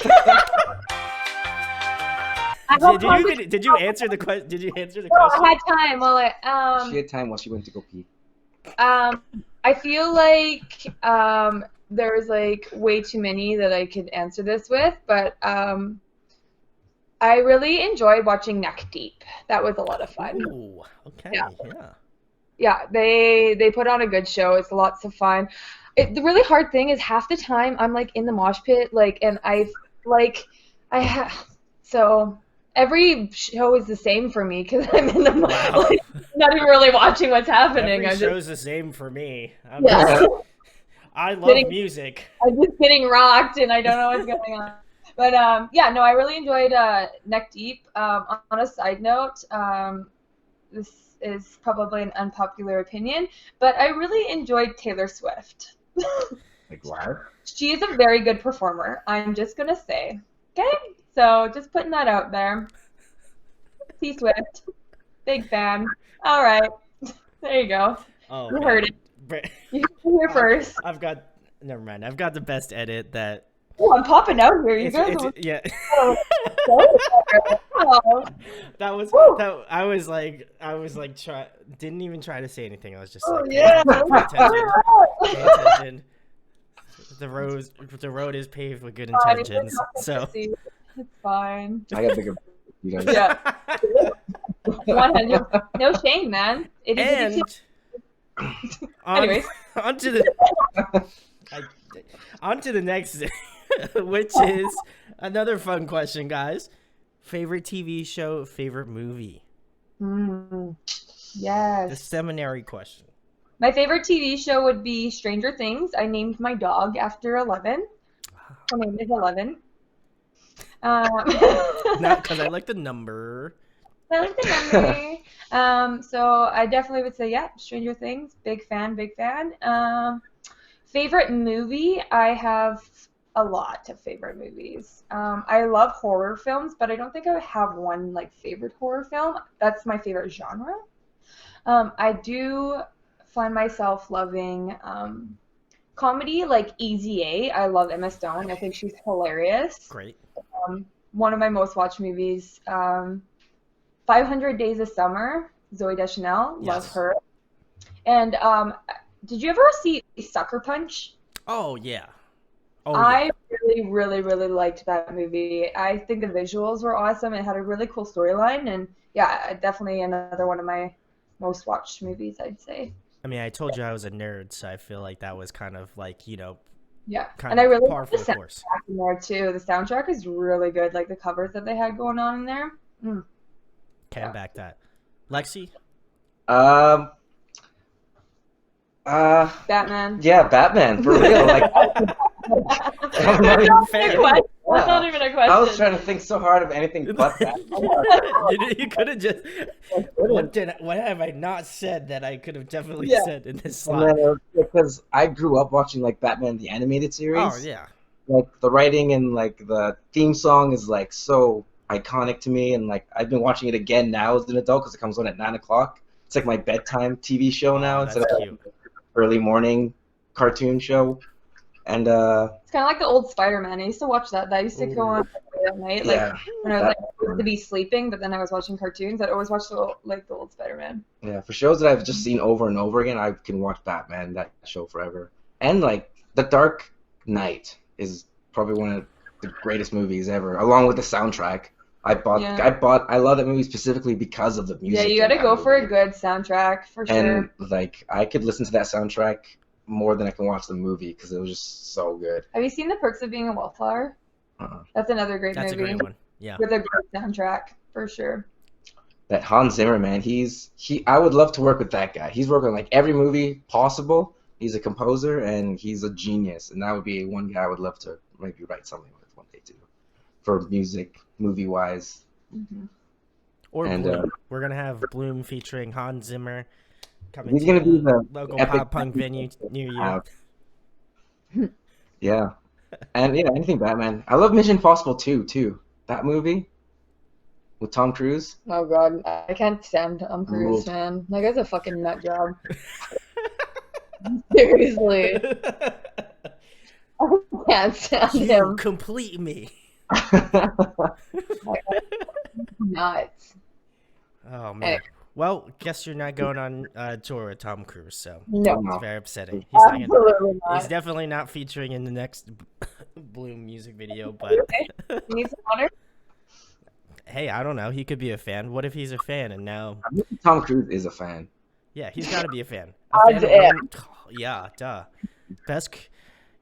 Did you answer the question? Did you answer the Oh, question? I had time. Well, She had time while she went to go pee. I feel like there's like way too many that I could answer this with, but I really enjoyed watching Neck Deep. That was a lot of fun. Ooh, okay, yeah. Yeah, they put on a good show. It's lots of fun. The really hard thing is half the time I'm like in the mosh pit, like, and so every show is the same for me because I'm in the like, not even really watching what's happening. Every show's the same for me. I love music. I'm just getting rocked and I don't know what's going on. But yeah, no, I really enjoyed Neck Deep. On a side note, this is probably an unpopular opinion, but I really enjoyed Taylor Swift. Like what? She is a very good performer. I'm just gonna say, okay. So just putting that out there. T Swift, big fan. All right, there you go. Oh, you heard it. You heard it first. Never mind. I've got the best edit that. Oh, I'm popping out here. You guys. Yeah. Oh. That was I was like didn't even try to say anything. I was just like, yeah. Pay attention. The road is paved with good intentions. So it's fine. I got bigger. You guys. Yeah. 100. No shame, man. It is. Anyways, on to the next, which is another fun question, guys. Favorite TV show, favorite movie? Yes. The seminary question. My favorite TV show would be Stranger Things. I named my dog after 11. Her name is 11. Not because I like the number. I like the number. So I definitely would say, yeah, Stranger Things. Big fan, big fan. Favorite movie? I have a lot of favorite movies. I love horror films, but I don't think I have one like favorite horror film. That's my favorite genre. I do find myself loving comedy like Easy A. I love Emma Stone. I think she's hilarious. Great. One of my most watched movies, 500 Days of Summer, Zooey Deschanel. Love her. And did you ever see Sucker Punch? Oh, yeah. I really, really, really liked that movie. I think the visuals were awesome. It had a really cool storyline. And yeah, definitely another one of my most watched movies, I'd say. I mean, I told you I was a nerd, so I feel like that was kind of like, yeah. kind and of I really par like for the the soundtrack course. in there too. The soundtrack is really good. Like the covers that they had going on in there. Can back that. Lexi? Batman. Yeah, Batman, for real. Like, That's not even a question. I was trying to think so hard of anything but that. You could have just. What have I not said that I could have definitely said in this slide? Because I grew up watching like Batman the animated series. Oh yeah. Like the writing and like the theme song is like so iconic to me, and like I've been watching it again now as an adult because it comes on at 9 o'clock. It's like my bedtime TV show now instead of like, early morning cartoon show. And It's kind of like the old Spider-Man. I used to watch that. That used to go on at night, like yeah, when I was like supposed to be sleeping, but then I was watching cartoons. I'd always watch the old Spider-Man. yeah. For shows that I've just seen over and over again, I can watch Batman, that show forever. And like The Dark Knight is probably one of the greatest movies ever, along with the soundtrack. I love that movie specifically because of the music. Yeah, you gotta go for a good soundtrack for sure. And like I could listen to that soundtrack more than I can watch the movie because it was just so good. Have you seen The Perks of Being a Wallflower? That's another great movie. That's a great one. Yeah. With a great soundtrack for sure. That Hans Zimmer, man, I would love to work with that guy. He's working on like every movie possible. He's a composer and he's a genius, and that would be one guy I would love to maybe write something with one day too, for music, movie wise. Mm-hmm. Or Bl00m. We're gonna have Bl00m featuring Hans Zimmer coming He's to gonna be the local epic pop punk venue near you. Yeah, and yeah, anything Batman. I love Mission Impossible 2 too. That movie with Tom Cruise. Oh god, I can't stand Tom Cruise, man. That guy's a fucking nut job. Seriously. I can't stand You him. complete me. Nuts. Oh man. Well, guess you're not going on tour with Tom Cruise, so No. it's very upsetting. Absolutely not. He's definitely not featuring in the next Bl00m music video, but You need some water? hey, I don't know. He could be a fan. What if he's a fan and now? Tom Cruise is a fan. Yeah, he's got to be a fan. Odds Bl00m? Yeah, duh.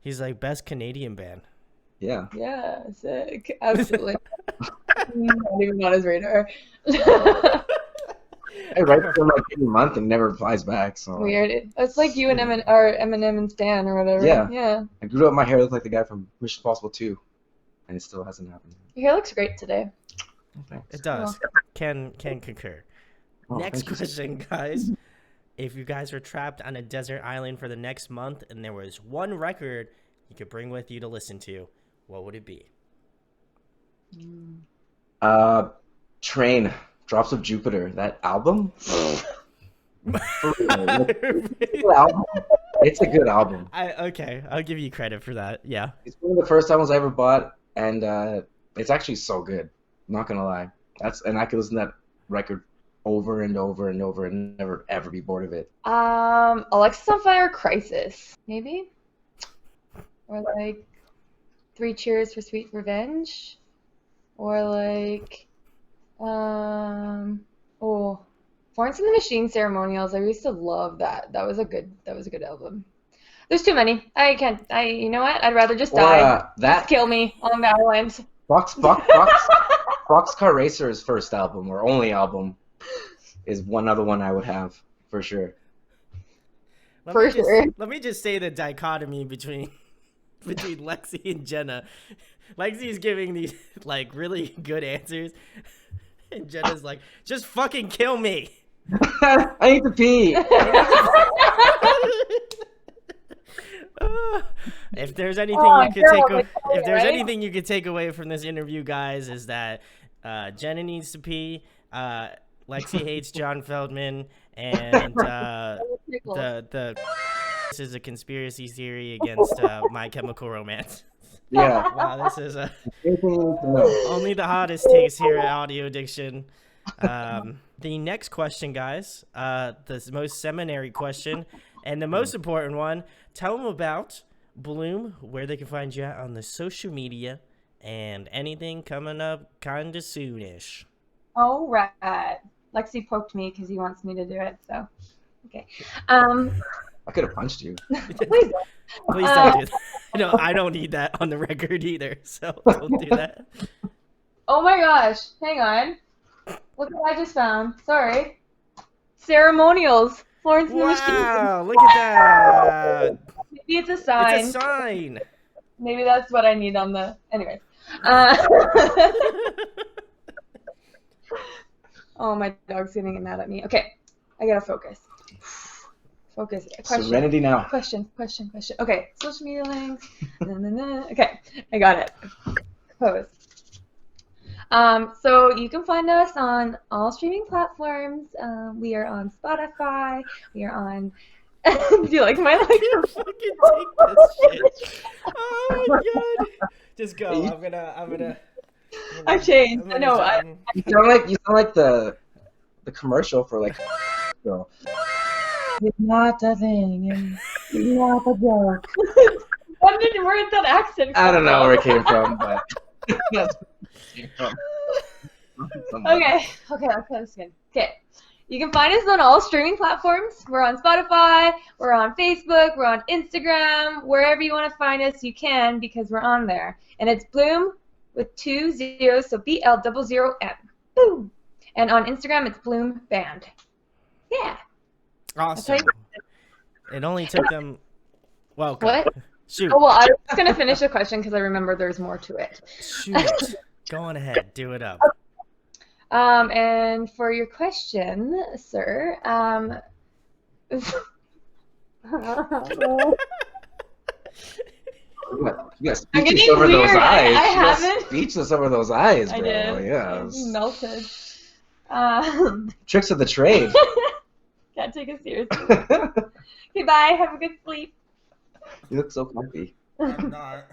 He's like best Canadian band. Yeah. Yeah, sick. Absolutely. Not even on his radar. I write for him like every month and never replies back. So Weird. It's like you and Eminem and Stan or whatever. Yeah. Yeah. I grew up, my hair looked like the guy from Mission Impossible 2, and it still hasn't happened. Your hair looks great today. Thanks. It does. Can concur. Oh, Next thank you. question, guys. If you guys were trapped on a desert island for the next month and there was one record you could bring with you to listen to, what would it be? Train, Drops of Jupiter, that album? It's a good album. Okay, I'll give you credit for that. Yeah. It's one of the first albums I ever bought, and it's actually so good. Not gonna lie. And I could listen to that record over and over and over and never ever be bored of it. Alexis on Fire, Crisis, maybe, or like 3 Cheers for Sweet Revenge, or like Florence and the Machine, Ceremonials. I used to love that. That was a good album. There's too many. You know what? I'd rather just die. Just kill me on the island. Boxcar Racer's first album or only album is one other one I would have for sure. Let me just say the dichotomy between Lexi and Jenna. Lexi's giving these like really good answers, and Jenna's like, "Just fucking kill me." I need to pee. If there's anything you could take away from this interview, guys, is that Jenna needs to pee. Lexi hates John Feldman, and this is a conspiracy theory against My Chemical Romance. Yeah. Wow, this is only the hottest takes here at Audio Addiction. The next question, guys, the most seminary question, and the most important one. Tell them about Bl00m, where they can find you at on the social media, and anything coming up kind of soonish. All right. Lexi poked me because he wants me to do it, so okay. I could have punched you. Please don't. Please don't do that. No, I don't need that on the record either, so don't do that. Oh my gosh. Hang on. Look what I just found. Sorry. Ceremonials. Florence and the Machines. Wow, look at that. Maybe it's a sign. It's a sign. Maybe that's what I need on the... Anyways. Oh, my dog's getting mad at me. Okay. I gotta focus. Focus. Question. Serenity now. Question. Okay. Social media links. Okay. I got it. Pose. So you can find us on all streaming platforms. We are on Spotify. We are on Do you like my Can't fucking take this shit. Oh my god. Just go. I'm gonna. I've changed. I'm I gonna know. join. You sound like the commercial for like. Girl. It's not a thing. And it's not a joke. Where did that accent come I don't know from? where it came from, but that's where it came from. Okay, that's good. Okay. You can find us on all streaming platforms. We're on Spotify, we're on Facebook, we're on Instagram. Wherever you want to find us, you can, because we're on there. And it's Bloom with 2 zeros, so Bl00m. Boom. And on Instagram, it's Bloom Band. Yeah. Awesome. It only took them. Well, go. What? Shoot. Oh, well, I was going to finish the question because I remember there's more to it. Shoot. Go on ahead. Do it up. And for your question, sir, You got I'm speechless getting over those weird. eyes. I You got haven't. speechless over those eyes, bro. I did. Yeah. I melted. Tricks of the trade. Can't take it seriously. Okay, bye. Have a good sleep. You look so comfy. I'm not.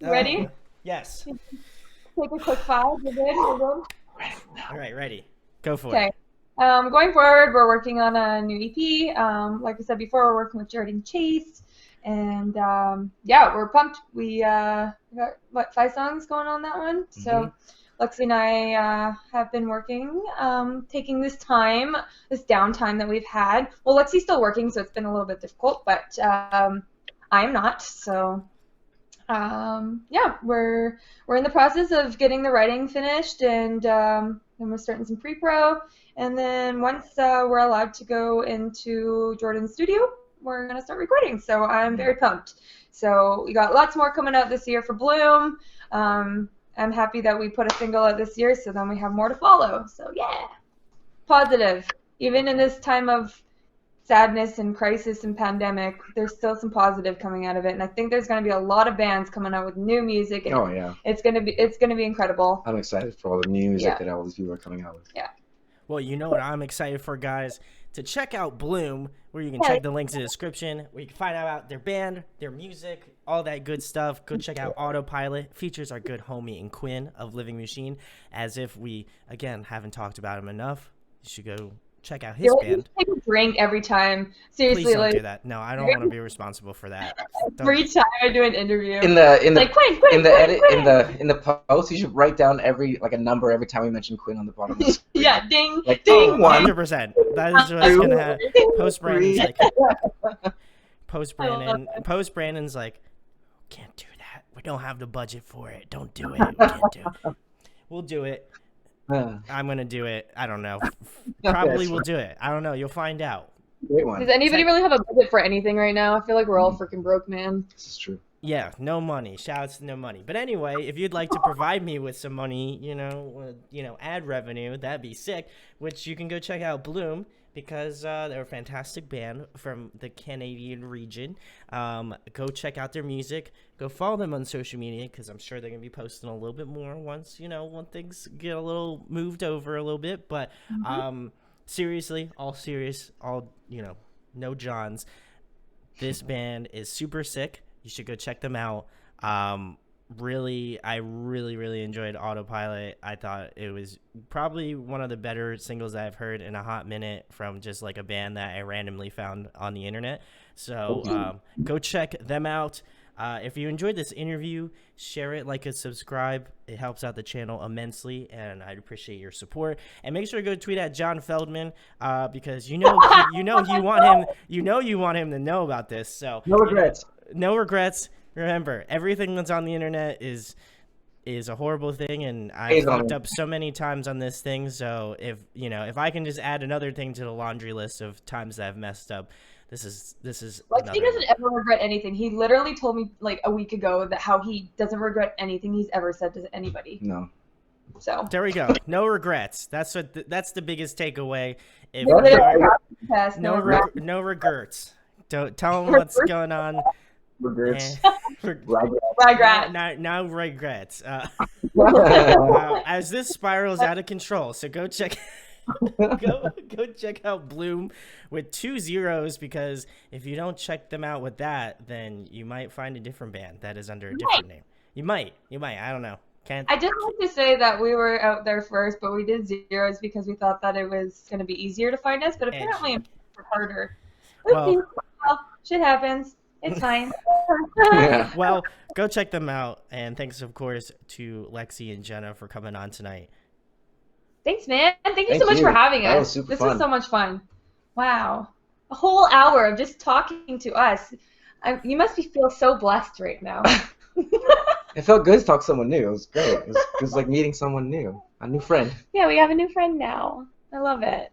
Ready? Yes. Take a quick 5. You're good? You're good? All right, ready. Go for Okay. it. Going forward, we're working on a new EP. Like I said before, we're working with Jared and Chase. And yeah, we're pumped. We got, 5 songs going on that one. So Lexi and I have been working, taking this downtime that we've had. Well, Lexi's still working, so it's been a little bit difficult, but I am not. So yeah, we're in the process of getting the writing finished, and then we're starting some pre-pro. And then once we're allowed to go into Jordan's studio, we're going to start recording. So I'm very pumped. So we got lots more coming out this year for Bloom. I'm happy that we put a single out this year, so then we have more to follow. So yeah, positive. Even in this time of sadness and crisis and pandemic, there's still some positive coming out of it. And I think there's going to be a lot of bands coming out with new music. And Oh yeah. It's going to be incredible. I'm excited for all the new music that all these people are coming out with. Yeah. Well, you know what I'm excited for, guys? To check out Bloom, where you can check the links in the description, where you can find out about their band, their music, all that good stuff. Go check out Autopilot. Features our good homie and Quinn of Living Machine. As if we, again, haven't talked about him enough, you should go check out his band. Take a drink every time. Seriously, Please don't like do that. No, I don't want to be responsible for that. every time I do an interview. In the like Quinn, in the edit Quinn. in the post, you should write down a number every time we mention Quinn on the bottom. Of the screen. Yeah, ding, Like, ding. 100%. That is what's going to happen. Post Brandon's like, Post Brandon's like, can't do that. We don't have the budget for it. Don't do it. We can't do it. We'll do it. I'm going to do it. I don't know. Probably we'll do it. I don't know. You'll find out. Great one. Does anybody really have a budget for anything right now? I feel like we're all freaking broke, man. This is true. Yeah, no money. Shouts to no money. But anyway, if you'd like to provide me with some money, ad revenue, that'd be sick. Which you can go check out Bloom, because they're a fantastic band from the Canadian region. Go check out their music. Go follow them on social media, because I'm sure they're gonna be posting a little bit more once things get a little moved over a little bit. But seriously, all serious, no Johns. This band is super sick. You should go check them out. I really enjoyed Autopilot. I thought it was probably one of the better singles I've heard in a hot minute from just like a band that I randomly found on the internet. So go check them out. If you enjoyed this interview, share it, like and subscribe. It helps out the channel immensely, and I'd appreciate your support. And make sure to go tweet at John Feldman, because you want him to know about this. So No regrets. No regrets. Remember, everything that's on the internet is a horrible thing, and I fucked up so many times on this thing. So if I can just add another thing to the laundry list of times that I've messed up, this is like he doesn't ever regret anything. He literally told me like a week ago that how he doesn't regret anything he's ever said to anybody. No. So there we go. No regrets. That's the biggest takeaway. No regrets. Don't tell him what's going on. Regrets. Regrets. No regrets. Wow, as this spirals out of control. So go check go check out Bloom with 2 zeros, because if you don't check them out with that, then you might find a different band that is under a different name. You might. I don't know. Can't. I just like to say that we were out there first, but we did zeros because we thought that it was going to be easier to find us, but apparently it's harder. Well, Well, shit happens. It's fine. Yeah. well, go check them out, and thanks, of course, to Lexi and Jenna for coming on tonight. Thanks, man. Thank you Thank so much you. for having That us. was super This fun. was so much fun. Wow. A whole hour of just talking to us. You must feel so blessed right now. It felt good to talk to someone new. It was great. It was like meeting someone new, a new friend. Yeah, we have a new friend now. I love it.